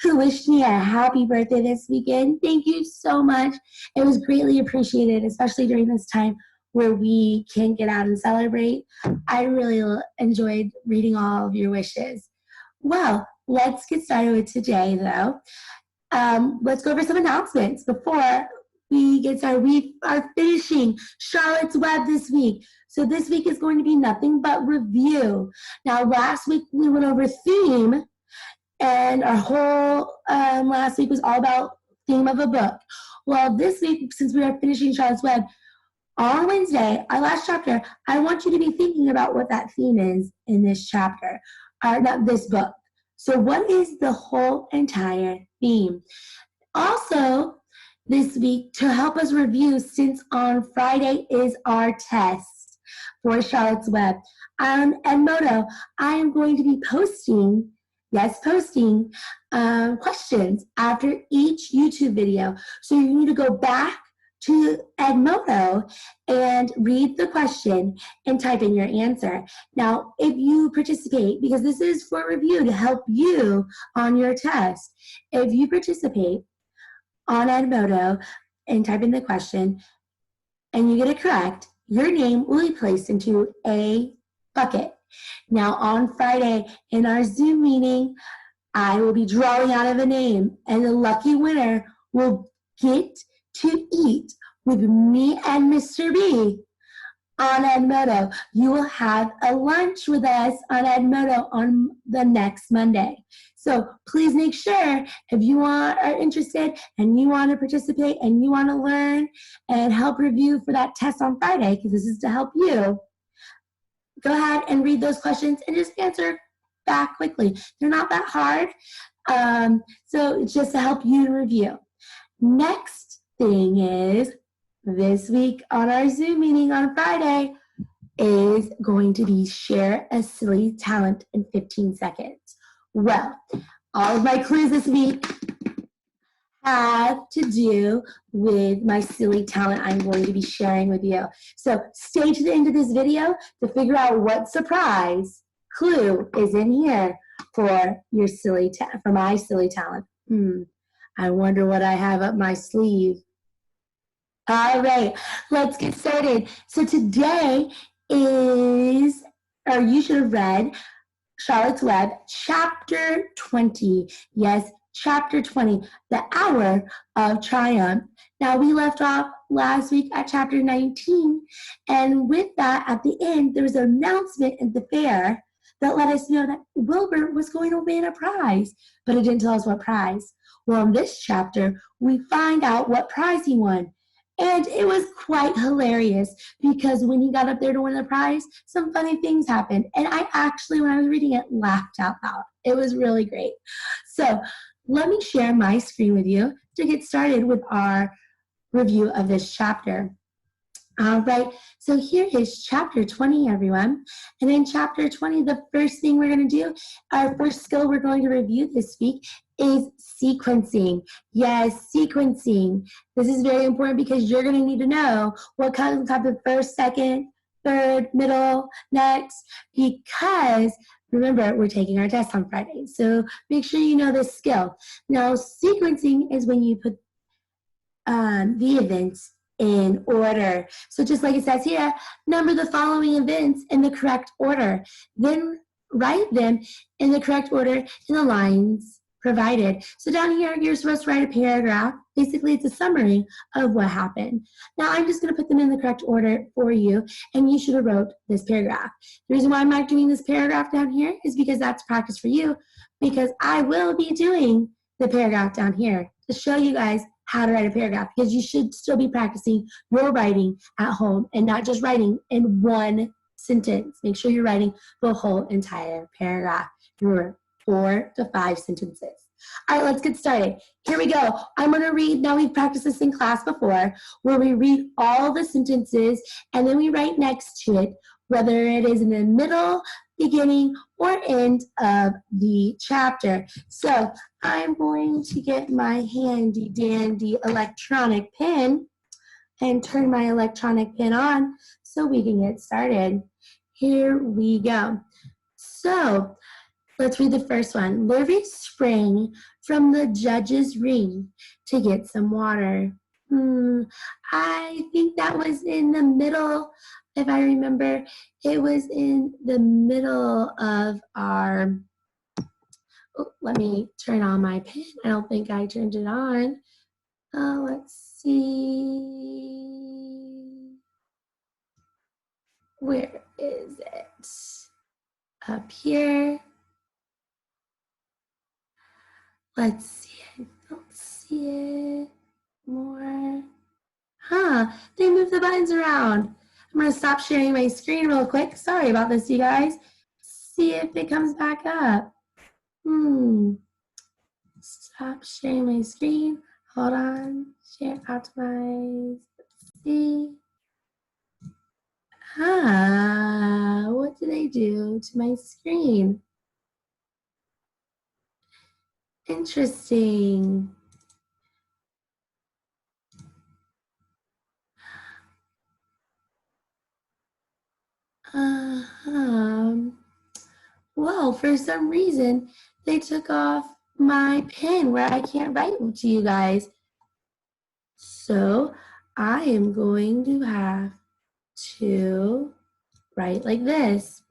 who wished me a happy birthday this weekend. Thank you so much. It was greatly appreciated, especially during this time where we can get out and celebrate. I really enjoyed reading all of your wishes. Well, let's get started with today, though. Let's go over some announcements before we get started. We are finishing Charlotte's Web this week. So this week is going to be nothing but review. Now, last week we went over theme, and our whole last week was all about theme of a book. Well, this week, since we are finishing Charlotte's Web, on Wednesday, our last chapter, I want you to be thinking about what that theme is in this chapter, or not this book. So what is the whole entire theme? Also, this week, to help us review, since on Friday is our test for Charlotte's Web, on Edmodo, I am going to be posting questions after each YouTube video. So you need to go back to Edmodo and read the question and type in your answer. Now, if you participate, because this is for review to help you on your test, if you participate on Edmodo and type in the question and you get it correct, your name will be placed into a bucket. Now, on Friday in our Zoom meeting, I will be drawing out of a name, and the lucky winner will get to eat with me and Mr. B on Edmodo. You will have a lunch with us on Edmodo on the next Monday. So please make sure, if you are interested and you want to participate and you want to learn and help review for that test on Friday, because this is to help you, go ahead and read those questions and just answer back quickly. They're not that hard, so it's just to help you review. Next thing is, this week on our Zoom meeting on Friday is going to be share a silly talent in 15 seconds. Well, all of my clues this week have to do with my silly talent I'm going to be sharing with you. So stay to the end of this video to figure out what surprise clue is in here for your for my silly talent. I wonder what I have up my sleeve. All right, let's get started. So today is, or you should have read Charlotte's Web, Chapter 20. Yes, Chapter 20, The Hour of Triumph. Now, we left off last week at Chapter 19, and with that, at the end, there was an announcement at the fair that let us know that Wilbur was going to win a prize, but it didn't tell us what prize. Well, in this chapter, we find out what prize he won. And it was quite hilarious because when he got up there to win the prize, some funny things happened. And I actually, when I was reading it, laughed out loud. It was really great. So let me share my screen with you to get started with our review of this chapter. All right, so here is Chapter 20, everyone. And in Chapter 20, the first thing we're going to do, our first skill we're going to review this week is sequencing. Yes, sequencing. This is very important because you're going to need to know what kind of type of first, second, third, middle, next, because remember, we're taking our test on Friday. So make sure you know this skill. Now, sequencing is when you put the events in order. So just like it says here, number the following events in the correct order. Then write them in the correct order in the lines provided. So down here, you're supposed to write a paragraph. Basically, it's a summary of what happened. Now, I'm just going to put them in the correct order for you, and you should have wrote this paragraph. The reason why I'm not doing this paragraph down here is because that's practice for you, because I will be doing the paragraph down here to show you guys how to write a paragraph, because you should still be practicing your writing at home and not just writing in one sentence. Make sure you're writing the whole entire paragraph. Remember, 4 to 5 sentences. All right, let's get started. Here we go. I'm going to read, now we've practiced this in class before, where we read all the sentences and then we write next to it, whether it is in the middle, beginning, or end of the chapter. So I'm going to get my handy dandy electronic pen and turn my electronic pen on so we can get started. Here we go. So let's read the first one. Lurvy sprang from the judge's ring to get some water. I think that was in the middle, if I remember. It was in the middle of our, let me turn on my pen. I don't think I turned it on. Let's see. Where is it? Up here. Let's see. I don't see it more. They moved the buttons around. I'm going to stop sharing my screen real quick. Sorry about this, you guys. See if it comes back up. Stop sharing my screen. Hold on. Share, optimize. Let's see. What did I do to my screen? Interesting. Well, for some reason, they took off my pen where I can't write to you guys. So I am going to have to write like this.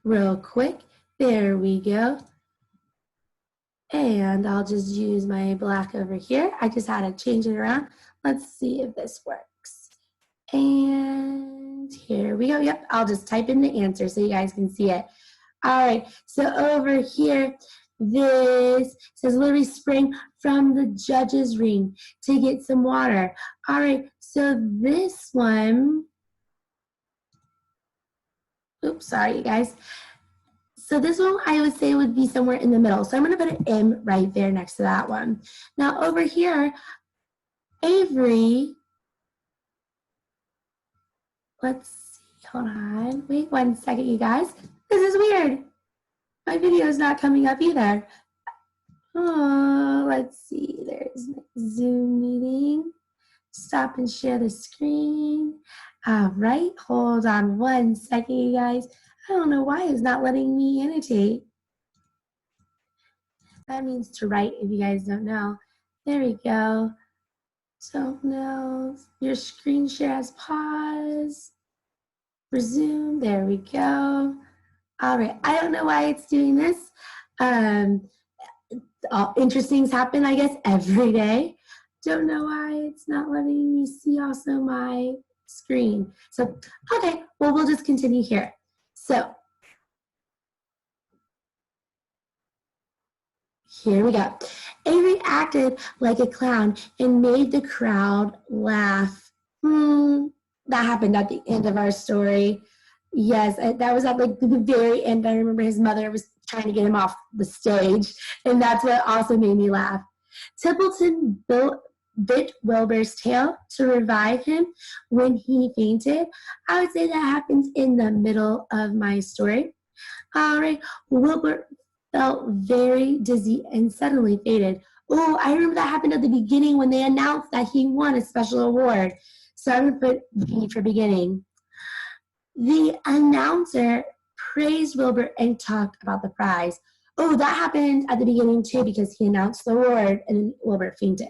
Real quick. There we go. And I'll just use my black over here. I just had to change it around. Let's see if this works. And here we go. Yep, I'll just type in the answer so you guys can see it. All right, so over here, this says Lily sprang from the judge's ring to get some water. All right, so this one, oops, sorry, you guys. So this one I would say would be somewhere in the middle. So I'm going to put an M right there next to that one. Now over here, Avery, let's see, hold on. Wait 1 second, you guys. This is weird. My video is not coming up either. Let's see, there's my Zoom meeting. Stop and share the screen. All right, hold on 1 second, you guys. I don't know why it's not letting me annotate. That means to write, if you guys don't know. There we go. So now your screen share has paused. Resume, there we go. All right, I don't know why it's doing this. Interesting things happen, I guess, every day. Don't know why it's not letting me see also my screen. So, okay, well, we'll just continue here. So, here we go. Avery acted like a clown and made the crowd laugh. That happened at the end of our story. Yes, that was at like the very end. I remember his mother was trying to get him off the stage, and that's what also made me laugh. Templeton bit Wilbur's tail to revive him when he fainted. I would say that happens in the middle of my story. All right, Wilbur felt very dizzy and suddenly faded. Oh, I remember that happened at the beginning when they announced that he won a special award. So I'm going to put B for beginning. The announcer praised Wilbur and talked about the prize. Oh, that happened at the beginning too because he announced the award and Wilbur fainted.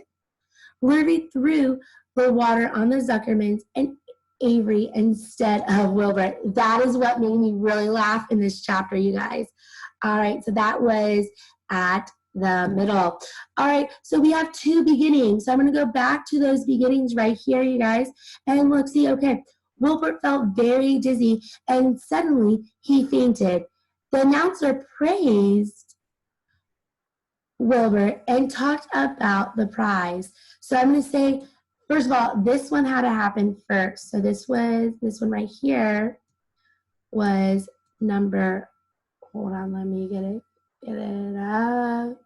Wilbur threw the water on the Zuckermans and Avery instead of Wilbur. That is what made me really laugh in this chapter, you guys. All right, so that was at the middle. All right, so we have two beginnings. So I'm going to go back to those beginnings right here, you guys, and look, see, okay, Wilbur felt very dizzy and suddenly he fainted. The announcer praised Wilbur and talked about the prize. So I'm going to say, first of all, this one had to happen first. So this one right here was number, hold on, let me get it up.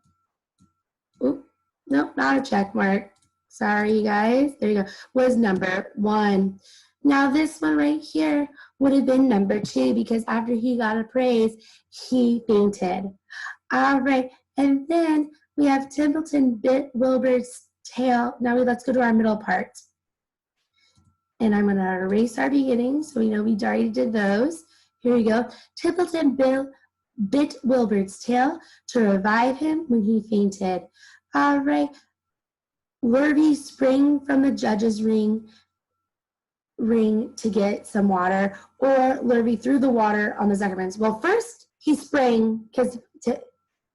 Oop, nope, not a check mark. Sorry, you guys. There you go. Was number 1. Now this one right here would have been number 2 because after he got a praise, he fainted. All right, and then we have Templeton bit Wilbur's tail. Now let's go to our middle part. And I'm going to erase our beginnings so we know we already did those. Here we go. Templeton bit bit Wilbur's tail to revive him when he fainted. All right. Lurvy sprang from the judge's ring to get some water, or Lurvy threw the water on the Zuckermans. Well, first he sprang because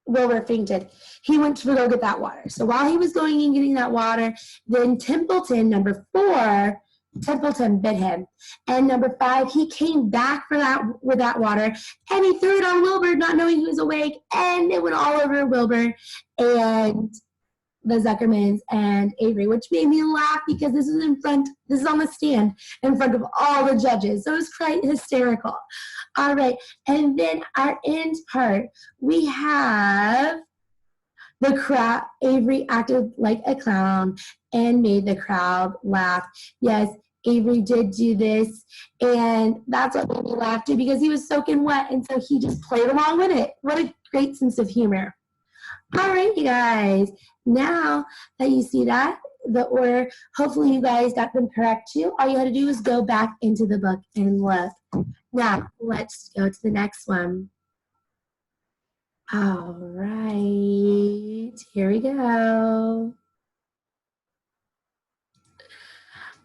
Wilbur fainted. He went to go get that water. So while he was going and getting that water, then Templeton, number 4, Templeton bit him. And number 5, he came back with that water, and he threw it on Wilbur, not knowing he was awake, and it went all over Wilbur and the Zuckermans and Avery, which made me laugh because this is on the stand in front of all the judges. So it was quite hysterical. All right, and then our end part, we have the crowd. Avery acted like a clown and made the crowd laugh. Yes, Avery did do this, and that's what made me laugh too, because he was soaking wet, and so he just played along with it. What a great sense of humor. All right, you guys, now that you see that, the order, hopefully you guys got them correct too. All you had to do is go back into the book and look. Now, let's go to the next one. All right, here we go.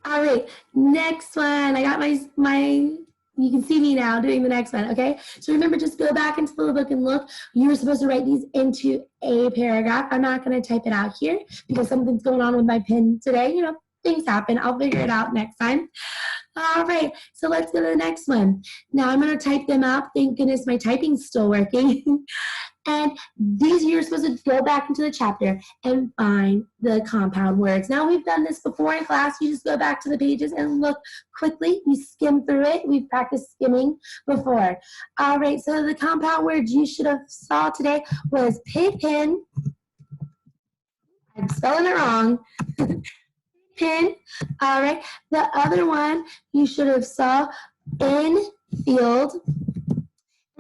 All right, next one. I got my you can see me now doing the next one, okay? So remember, just go back into the book and look. You're supposed to write these into a paragraph. I'm not going to type it out here because something's going on with my pen today. You know, things happen. I'll figure it out next time. All right, so let's go to the next one. Now I'm going to type them out. Thank goodness my typing's still working. And these, you're supposed to go back into the chapter and find the compound words. Now, we've done this before in class. You just go back to the pages and look quickly. You skim through it. We've practiced skimming before. All right, so the compound words you should have saw today was pin. I'm spelling it wrong. Pin. All right, the other one you should have saw in field.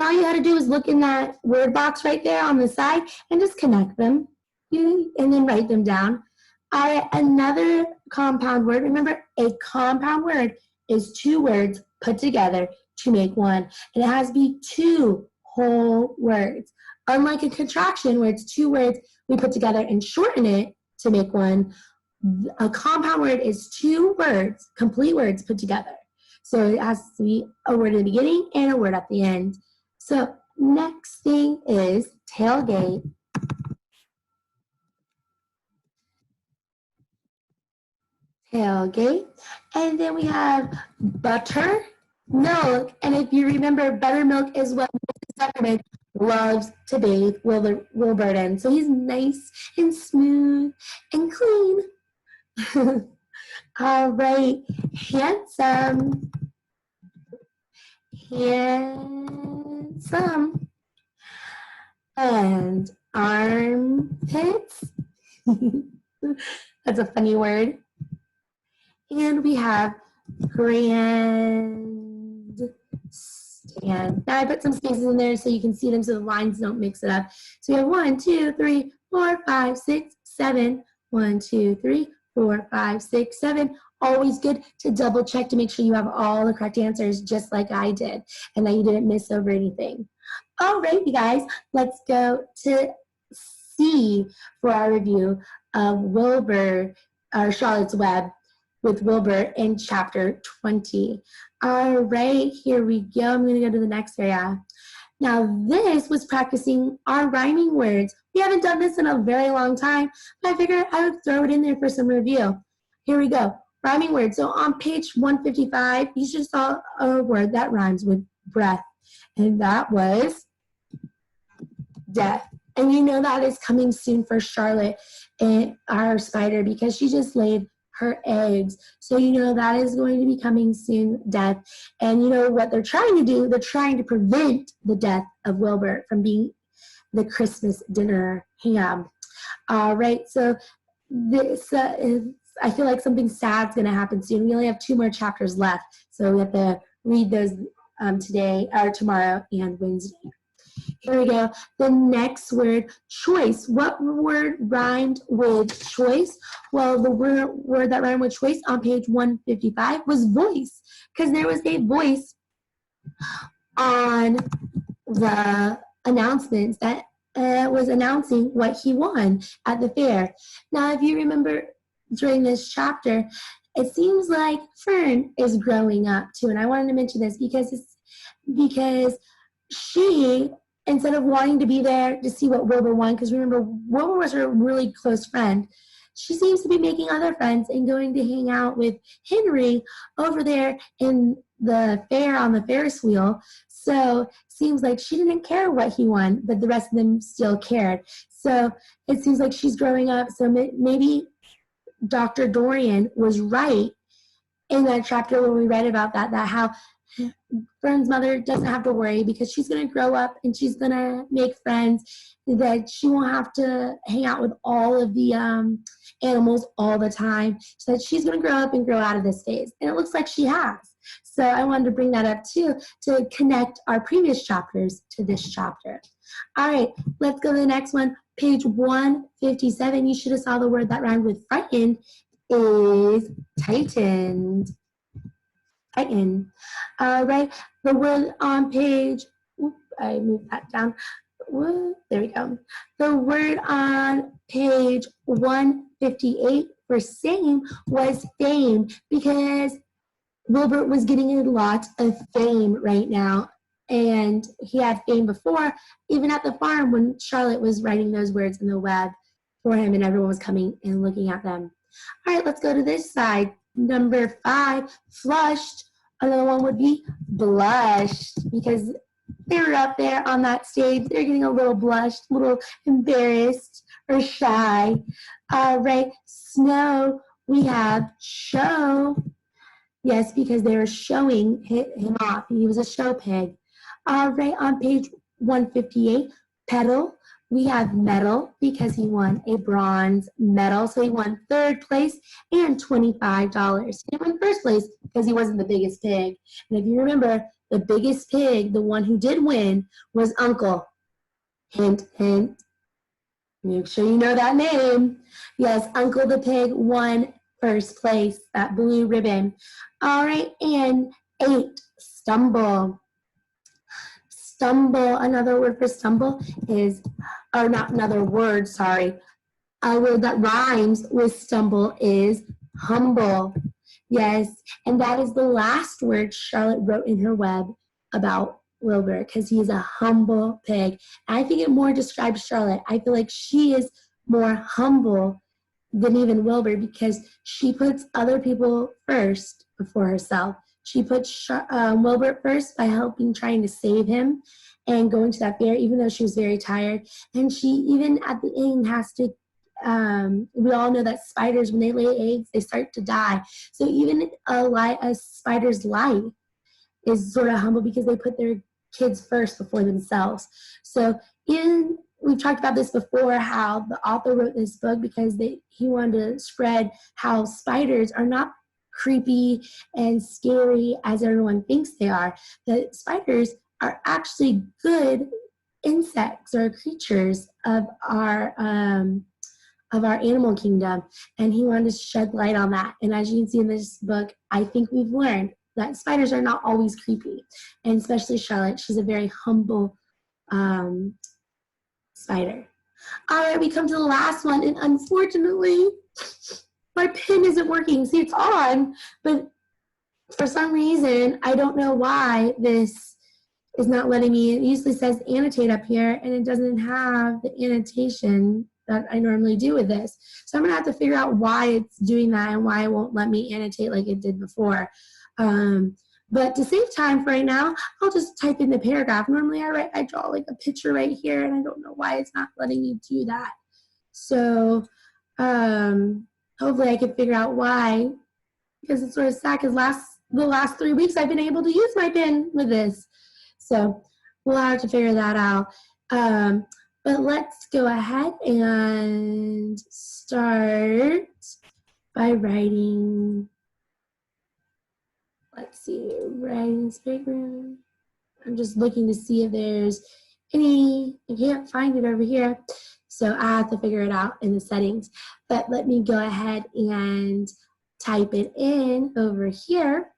All you had to do is look in that word box right there on the side and just connect them and then write them down. All right, another compound word. Remember, a compound word is 2 words put together to make one. And it has to be 2 whole words. Unlike a contraction where it's 2 words we put together and shorten it to make one, a compound word is 2 words, complete words put together. So it has to be a word in the beginning and a word at the end. So next thing is tailgate. Tailgate. And then we have buttermilk. And if you remember, buttermilk is what Mrs. Zuckerman loves to bathe Wilbur in. So he's nice and smooth and clean. All right. Handsome. And armpits. That's a funny word. And we have grandstand. Now I put some spaces in there so you can see them so the lines don't mix it up. So we have 1, 2, 3, 4, 5, 6, 7. 1, 2, 3, 4, 5, 6, 7. Always good to double check to make sure you have all the correct answers, just like I did, and that you didn't miss over anything. All right, you guys, let's go to C for our review of Wilbur, or Charlotte's Web with Wilbur in chapter 20. All right, here we go. I'm going to go to the next area. Now, this was practicing our rhyming words. We haven't done this in a very long time, but I figured I would throw it in there for some review. Here we go. Rhyming words. So on page 155, you just saw a word that rhymes with breath, and that was death. And you know that is coming soon for Charlotte and our spider because she just laid her eggs. So you know that is going to be coming soon, death. And you know what they're trying to do? They're trying to prevent the death of Wilbur from being the Christmas dinner ham. All right, so this I feel like something sad's going to happen soon. We only have 2 more chapters left, so we have to read those today or tomorrow and Wednesday. Here we go. The next word, choice. What word rhymed with choice? Well, the word that rhymed with choice on page 155 was voice, because there was a voice on the announcements that was announcing what he won at the fair. Now, if you remember during this chapter, it seems like Fern is growing up too, and I wanted to mention this because she, instead of wanting to be there to see what Wilbur won, because remember, Wilbur was her really close friend, she seems to be making other friends and going to hang out with Henry over there in the fair on the Ferris wheel. So seems like she didn't care what he won, but the rest of them still cared. So it seems like she's growing up. So maybe Dr. Dorian was right in that chapter when we read about that how Fern's mother doesn't have to worry because she's going to grow up and she's going to make friends, that she won't have to hang out with all of the animals all the time, so that she's going to grow up and grow out of this phase. And it looks like she has. So I wanted to bring that up too, to connect our previous chapters to this chapter. All right, let's go to the next one. Page 157, you should have saw the word that rhymed with frightened is tightened. Tighten. All right, the word on page, I moved that down. There we go. The word on page 158 for same was fame, because Wilbur was getting a lot of fame right now, and he had fame before, even at the farm when Charlotte was writing those words in the web for him and everyone was coming and looking at them. All right, let's go to this side. Number 5, flushed. Another one would be blushed, because they were up there on that stage. They're getting a little blushed, a little embarrassed or shy. All right, snow, we have show. Yes, because they were showing him off. He was a show pig. All right, on page 158, pedal. We have medal, because he won a bronze medal. So he won 3rd place and $25. He won 1st place because he wasn't the biggest pig. And if you remember, the biggest pig, the one who did win, was Uncle. Hint, hint. Make sure you know that name. Yes, Uncle the pig won 1st place, that blue ribbon. All right, and 8, stumble. Stumble, another word for stumble is, or not another word, sorry. A word that rhymes with stumble is humble. Yes, and that is the last word Charlotte wrote in her web about Wilbur, because he's a humble pig. And I think it more describes Charlotte. I feel like she is more humble than even Wilbur, because she puts other people first before herself. She puts Wilbur first by trying to save him and going to that fair, even though she was very tired. And she even at the end has to, we all know that spiders, when they lay eggs, they start to die. So even a spider's life is sort of humble, because they put their kids first before themselves. So we've talked about this before, how the author wrote this book because he wanted to spread how spiders are not creepy and scary as everyone thinks they are. That spiders are actually good insects or creatures of our animal kingdom, and he wanted to shed light on that. And as you can see in this book, I think we've learned that spiders are not always creepy, and especially Charlotte, she's a very humble spider. All right, we come to the last one, and unfortunately, my pen isn't working. See, it's on, but for some reason, I don't know why this is not letting me. It usually says annotate up here, and it doesn't have the annotation that I normally do with this. So I'm gonna have to figure out why it's doing that and why it won't let me annotate like it did before. But to save time for right now, I'll just type in the paragraph. Normally I draw like a picture right here, and I don't know why it's not letting me do that. So hopefully I can figure out why, because it's sort of sad, because the last 3 weeks I've been able to use my pen with this. So we'll have to figure that out. But let's go ahead and start by writing. Let's see, writing background. I'm just looking to see if there's any, I can't find it over here. So I have to figure it out in the settings. But let me go ahead and type it in over here.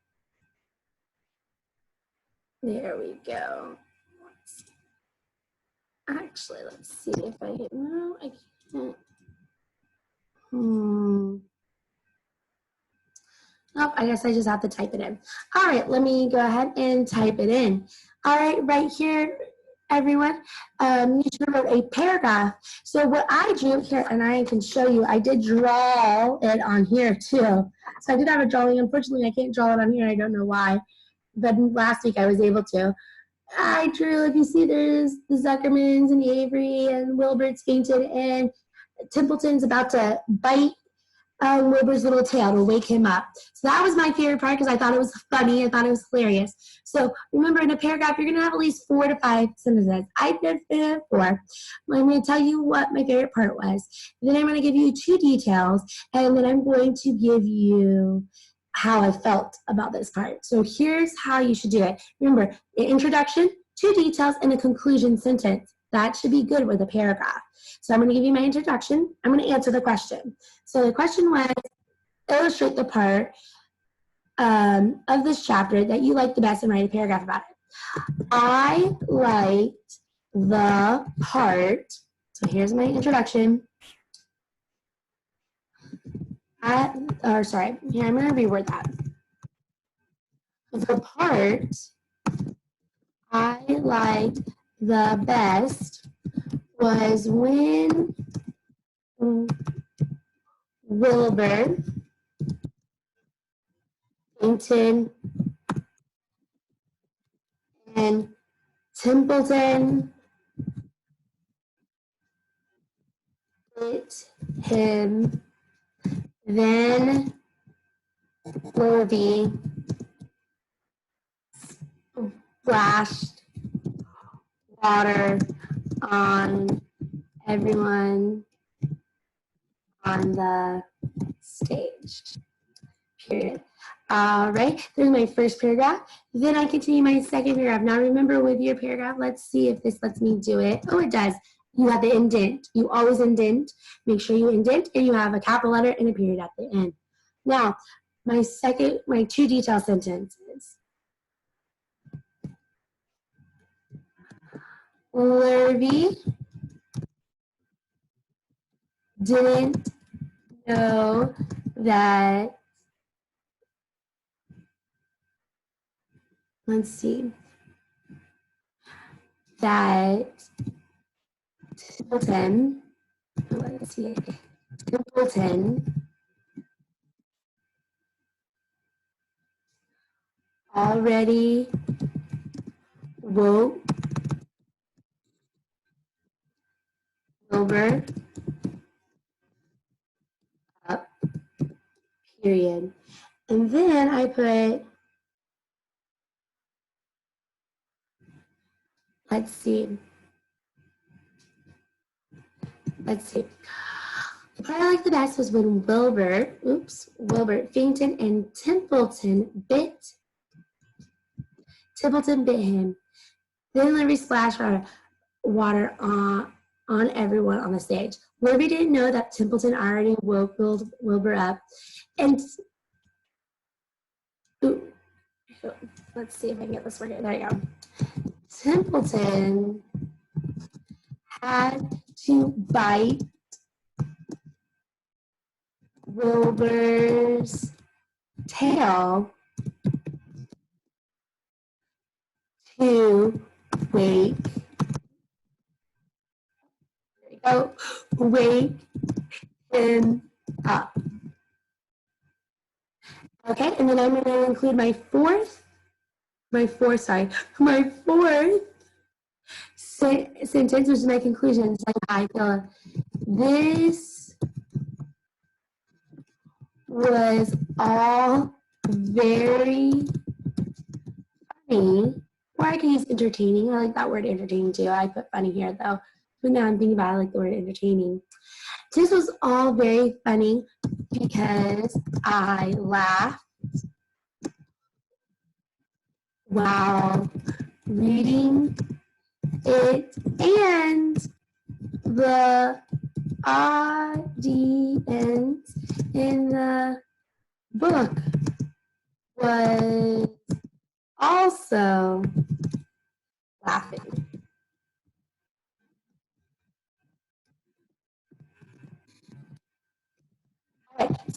There we go. Actually, let's see if I can. No, I can't. Oh, I guess I just have to type it in. All right, let me go ahead and type it in. All right, right here, everyone, you should wrote a paragraph. So what I drew here, and I can show you, I did draw it on here too. So I did have a drawing. Unfortunately, I can't draw it on here. I don't know why. But last week I was able to. I drew, if you see, there's the Zuckermans and Avery and Wilbert's fainted, and Templeton's about to bite Wilbur's little tail to wake him up. So that was my favorite part because I thought it was funny. I thought it was hilarious. So remember, in a paragraph, you're going to have at least 4 to 5 sentences. I did 4. I'm going to tell you what my favorite part was. Then I'm going to give you 2 details, and then I'm going to give you how I felt about this part. So here's how you should do it. Remember, an introduction, 2 details, and a conclusion sentence. That should be good with a paragraph. So I'm going to give you my introduction. I'm going to answer the question. So the question was, illustrate the part of this chapter that you like the best and write a paragraph about it. I liked the part, so here's my introduction. Here, I'm going to reword that. The part I liked the best was when Wilbur, Paynton, and Templeton bit him, then Worthy splashed water on everyone on the stage. Period. All right, there's my first paragraph. Then I continue my second paragraph. Now remember, with your paragraph, let's see if this lets me do it. Oh, it does. You have the indent. You always indent. Make sure you indent, and you have a capital letter and a period at the end. Now, my 2 detail sentences. Lurvy didn't know that, let's see, that Templeton already woke Wilbur up, period. And then I put, let's see. The part I liked the best was when Wilbur, Fainton, and Templeton bit him. Then Larry splashed water on everyone on the stage. Larry didn't know that Templeton already woke Wilbur up. And let's see if I can get this working. There you go. Templeton had to bite Wilbur's tail to wake him up. Okay, and then I'm going to include my fourth sentence, which is my conclusion. It's like, I feel this was all very funny, or I can use entertaining. I like that word entertaining too. I put funny here though, but now I'm thinking about it, I like the word entertaining. This was all very funny because I laughed while reading it, and the audience in the book was also laughing.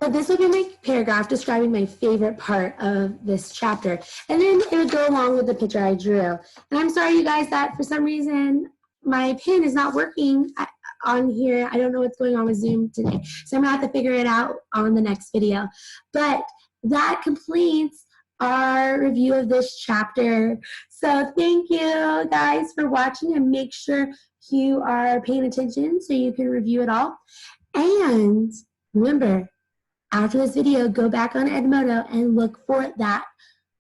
So this would be my paragraph describing my favorite part of this chapter. And then it would go along with the picture I drew. And I'm sorry, you guys, that for some reason my pen is not working on here. I don't know what's going on with Zoom today. So I'm going to have to figure it out on the next video. But that completes our review of this chapter. So thank you guys for watching, and make sure you are paying attention so you can review it all. And remember, after this video, go back on Edmodo and look for that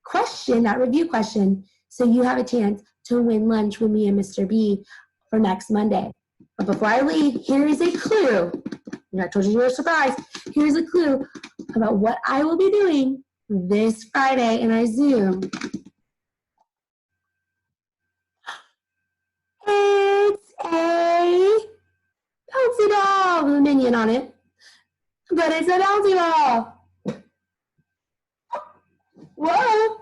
question, that review question, so you have a chance to win lunch with me and Mr. B for next Monday. But before I leave, here is a clue. I told you you were surprised. Here's a clue about what I will be doing this Friday in our Zoom. It's a bouncy ball with a minion on it. But it's a bouncy ball. Whoa.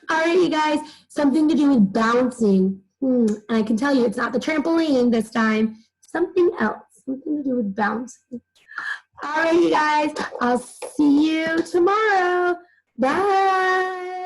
All right, you guys, something to do with bouncing. And I can tell you it's not the trampoline this time. Something else, something to do with bouncing. All right, you guys, I'll see you tomorrow. Bye.